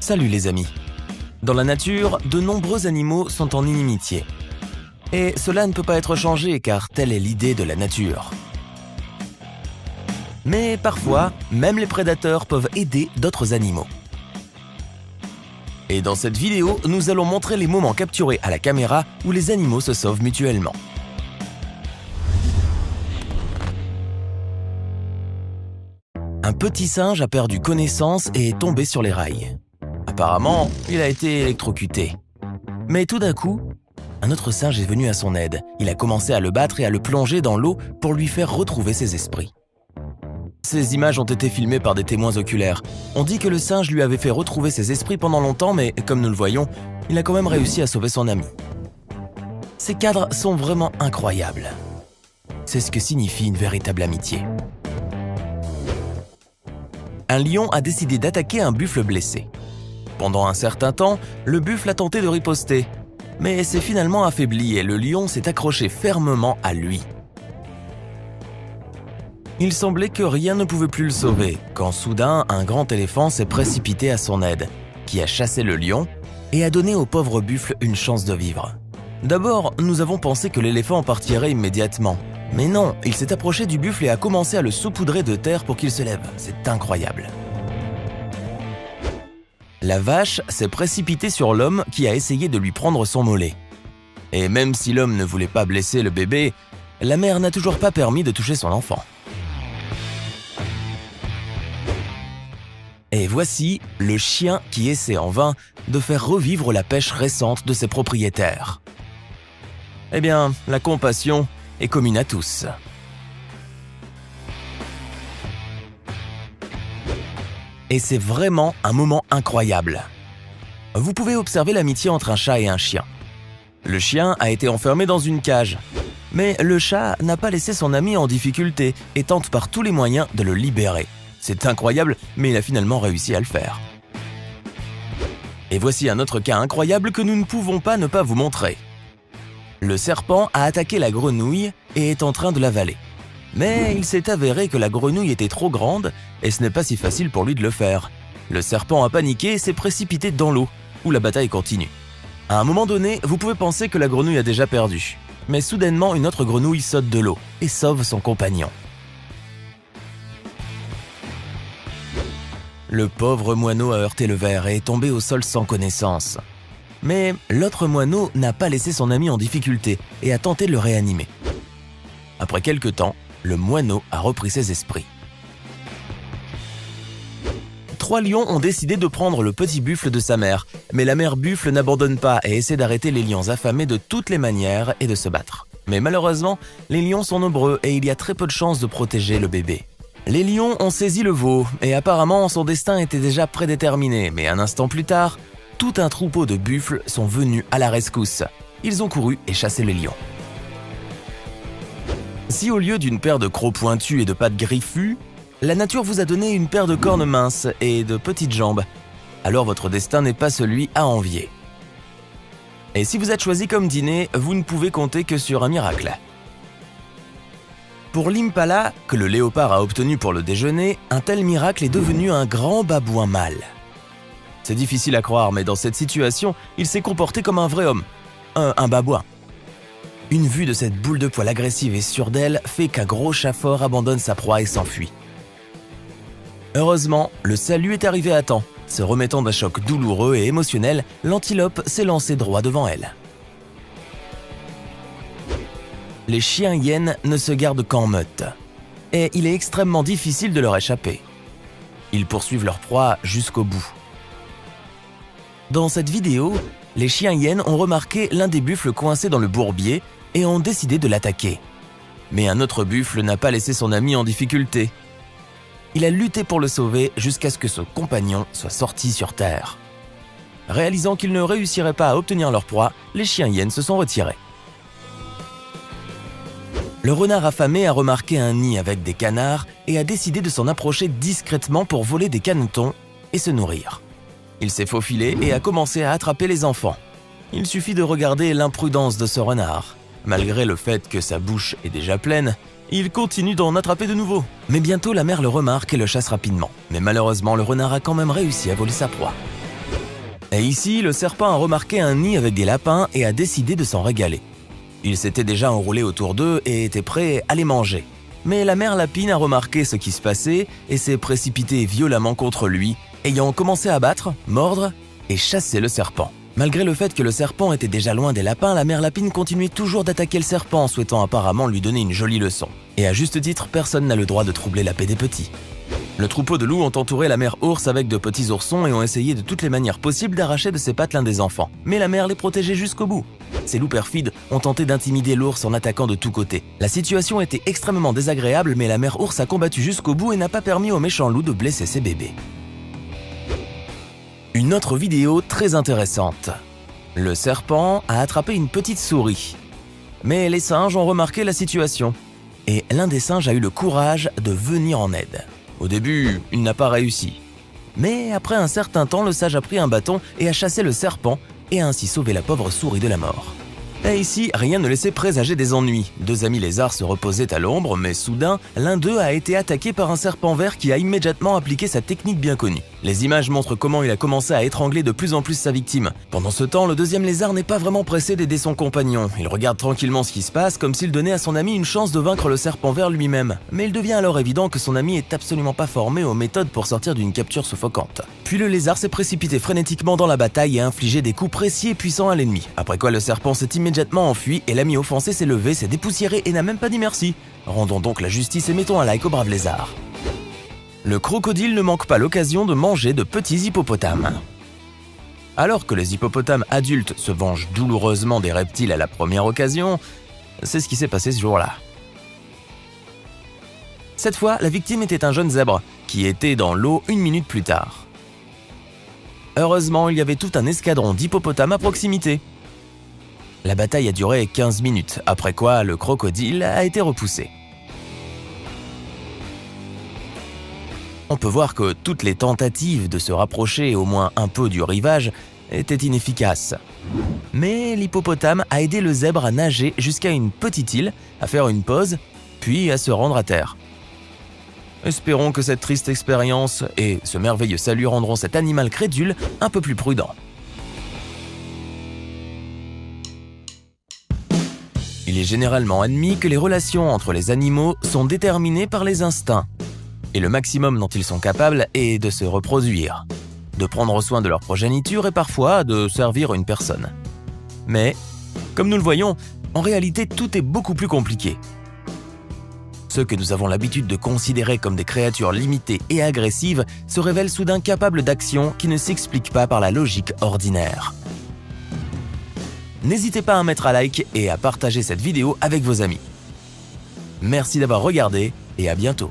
Salut les amis. Dans la nature, de nombreux animaux sont en inimitié. Et cela ne peut pas être changé car telle est l'idée de la nature. Mais parfois, même les prédateurs peuvent aider d'autres animaux. Et dans cette vidéo, nous allons montrer les moments capturés à la caméra où les animaux se sauvent mutuellement. Un petit singe a perdu connaissance et est tombé sur les rails. Apparemment, il a été électrocuté. Mais tout d'un coup, un autre singe est venu à son aide. Il a commencé à le battre et à le plonger dans l'eau pour lui faire retrouver ses esprits. Ces images ont été filmées par des témoins oculaires. On dit que le singe lui avait fait retrouver ses esprits pendant longtemps, mais comme nous le voyons, il a quand même réussi à sauver son ami. Ces cadres sont vraiment incroyables. C'est ce que signifie une véritable amitié. Un lion a décidé d'attaquer un buffle blessé. Pendant un certain temps, le buffle a tenté de riposter, mais s'est finalement affaibli et le lion s'est accroché fermement à lui. Il semblait que rien ne pouvait plus le sauver, quand soudain un grand éléphant s'est précipité à son aide, qui a chassé le lion et a donné au pauvre buffle une chance de vivre. D'abord, nous avons pensé que l'éléphant partirait immédiatement. Mais non, il s'est approché du buffle et a commencé à le saupoudrer de terre pour qu'il se lève. C'est incroyable. La vache s'est précipitée sur l'homme qui a essayé de lui prendre son mollet. Et même si l'homme ne voulait pas blesser le bébé, la mère n'a toujours pas permis de toucher son enfant. Et voici le chien qui essaie en vain de faire revivre la pêche récente de ses propriétaires. Eh bien, la compassion est commune à tous. Et c'est vraiment un moment incroyable. Vous pouvez observer l'amitié entre un chat et un chien. Le chien a été enfermé dans une cage, mais le chat n'a pas laissé son ami en difficulté et tente par tous les moyens de le libérer. C'est incroyable, mais il a finalement réussi à le faire. Et voici un autre cas incroyable que nous ne pouvons pas ne pas vous montrer. Le serpent a attaqué la grenouille et est en train de l'avaler. Mais il s'est avéré que la grenouille était trop grande et ce n'est pas si facile pour lui de le faire. Le serpent a paniqué et s'est précipité dans l'eau, où la bataille continue. À un moment donné, vous pouvez penser que la grenouille a déjà perdu. Mais soudainement, une autre grenouille saute de l'eau et sauve son compagnon. Le pauvre moineau a heurté le verre et est tombé au sol sans connaissance. Mais l'autre moineau n'a pas laissé son ami en difficulté et a tenté de le réanimer. Après quelque temps, le moineau a repris ses esprits. 3 lions ont décidé de prendre le petit buffle de sa mère, mais la mère buffle n'abandonne pas et essaie d'arrêter les lions affamés de toutes les manières et de se battre. Mais malheureusement, les lions sont nombreux et il y a très peu de chances de protéger le bébé. Les lions ont saisi le veau et apparemment son destin était déjà prédéterminé, mais un instant plus tard, tout un troupeau de buffles sont venus à la rescousse. Ils ont couru et chassé les lions. Si au lieu d'une paire de crocs pointus et de pattes griffues, la nature vous a donné une paire de cornes minces et de petites jambes, alors votre destin n'est pas celui à envier. Et si vous êtes choisi comme dîner, vous ne pouvez compter que sur un miracle. Pour l'impala, que le léopard a obtenu pour le déjeuner, un tel miracle est devenu un grand babouin mâle. C'est difficile à croire, mais dans cette situation, il s'est comporté comme un vrai homme, un babouin. Une vue de cette boule de poil agressive et sûre d'elle fait qu'un gros chat fort abandonne sa proie et s'enfuit. Heureusement, le salut est arrivé à temps. Se remettant d'un choc douloureux et émotionnel, l'antilope s'est lancé droit devant elle. Les chiens-hyènes ne se gardent qu'en meute, et il est extrêmement difficile de leur échapper. Ils poursuivent leur proie jusqu'au bout. Dans cette vidéo, les chiens-hyènes ont remarqué l'un des buffles coincé dans le bourbier et ont décidé de l'attaquer. Mais un autre buffle n'a pas laissé son ami en difficulté. Il a lutté pour le sauver jusqu'à ce que son compagnon soit sorti sur terre. Réalisant qu'ils ne réussiraient pas à obtenir leur proie, les chiens-hyènes se sont retirés. Le renard affamé a remarqué un nid avec des canards et a décidé de s'en approcher discrètement pour voler des canetons et se nourrir. Il s'est faufilé et a commencé à attraper les enfants. Il suffit de regarder l'imprudence de ce renard. Malgré le fait que sa bouche est déjà pleine, il continue d'en attraper de nouveau. Mais bientôt la mère le remarque et le chasse rapidement. Mais malheureusement, le renard a quand même réussi à voler sa proie. Et ici, le serpent a remarqué un nid avec des lapins et a décidé de s'en régaler. Il s'était déjà enroulé autour d'eux et était prêt à les manger. Mais la mère lapine a remarqué ce qui se passait et s'est précipitée violemment contre lui, ayant commencé à battre, mordre et chasser le serpent. Malgré le fait que le serpent était déjà loin des lapins, la mère lapine continuait toujours d'attaquer le serpent, souhaitant apparemment lui donner une jolie leçon. Et à juste titre, personne n'a le droit de troubler la paix des petits. Le troupeau de loups ont entouré la mère ours avec de petits oursons et ont essayé de toutes les manières possibles d'arracher de ses pattes l'un des enfants. Mais la mère les protégeait jusqu'au bout. Ces loups perfides ont tenté d'intimider l'ours en attaquant de tous côtés. La situation était extrêmement désagréable, mais la mère ours a combattu jusqu'au bout et n'a pas permis aux méchants loups de blesser ses bébés. Une autre vidéo très intéressante. Le serpent a attrapé une petite souris. Mais les singes ont remarqué la situation. Et l'un des singes a eu le courage de venir en aide. Au début, il n'a pas réussi. Mais après un certain temps, le sage a pris un bâton et a chassé le serpent et a ainsi sauvé la pauvre souris de la mort. Et ici, rien ne laissait présager des ennuis. Deux amis lézards se reposaient à l'ombre, mais soudain, l'un d'eux a été attaqué par un serpent vert qui a immédiatement appliqué sa technique bien connue. Les images montrent comment il a commencé à étrangler de plus en plus sa victime. Pendant ce temps, le deuxième lézard n'est pas vraiment pressé d'aider son compagnon. Il regarde tranquillement ce qui se passe, comme s'il donnait à son ami une chance de vaincre le serpent vert lui-même. Mais il devient alors évident que son ami est absolument pas formé aux méthodes pour sortir d'une capture suffocante. Puis le lézard s'est précipité frénétiquement dans la bataille et a infligé des coups précis et puissants à l'ennemi. Après quoi, le serpent s'est immédiatement enfui et l'ami offensé s'est levé, s'est dépoussiéré et n'a même pas dit merci. Rendons donc la justice et mettons un like au brave lézard. Le crocodile ne manque pas l'occasion de manger de petits hippopotames. Alors que les hippopotames adultes se vengent douloureusement des reptiles à la première occasion, c'est ce qui s'est passé ce jour-là. Cette fois, la victime était un jeune zèbre qui était dans l'eau 1 minute plus tard. Heureusement, il y avait tout un escadron d'hippopotames à proximité. La bataille a duré 15 minutes, après quoi le crocodile a été repoussé. On peut voir que toutes les tentatives de se rapprocher au moins un peu du rivage étaient inefficaces. Mais l'hippopotame a aidé le zèbre à nager jusqu'à une petite île, à faire une pause, puis à se rendre à terre. Espérons que cette triste expérience et ce merveilleux salut rendront cet animal crédule un peu plus prudent. Il est généralement admis que les relations entre les animaux sont déterminées par les instincts. Et le maximum dont ils sont capables est de se reproduire, de prendre soin de leur progéniture et parfois de servir une personne. Mais, comme nous le voyons, en réalité tout est beaucoup plus compliqué. Ceux que nous avons l'habitude de considérer comme des créatures limitées et agressives se révèlent soudain capables d'actions qui ne s'expliquent pas par la logique ordinaire. N'hésitez pas à mettre un like et à partager cette vidéo avec vos amis. Merci d'avoir regardé et à bientôt.